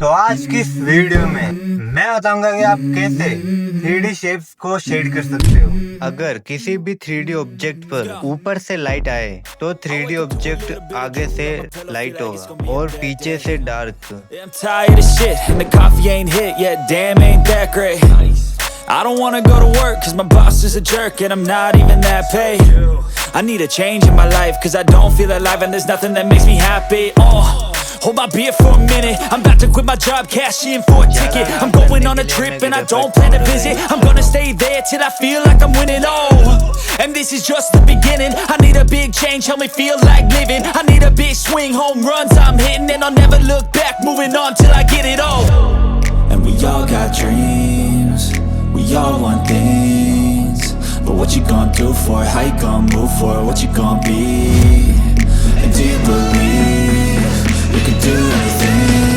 तो आज की इस वीडियो में मैं बताऊंगा कि आप कैसे 3D शेप्स को शेड कर सकते हो। अगर किसी भी 3D ऑब्जेक्ट पर ऊपर से लाइट आए तो 3D ऑब्जेक्ट आगे से लाइट होगा और पीछे से dark. I don't wanna go to work cause my boss is a jerk and I'm not even that paid. I need a change in my life cause I don't feel alive and there's nothing that makes me happy. Hold my beer for a minute, I'm about to quit my job, cash in for a ticket. I'm going on a trip and I don't plan to visit. I'm gonna stay there till I feel like I'm winning, and this is just the beginning. I need a big change, help me feel like living. I need a big swing, home runs I'm hitting, and I'll never look back, moving on till I get it all. And we all got dreams, we all want things, but what you gonna do for it? How you gonna move for it? What you gonna be? And do you believe you can do anything?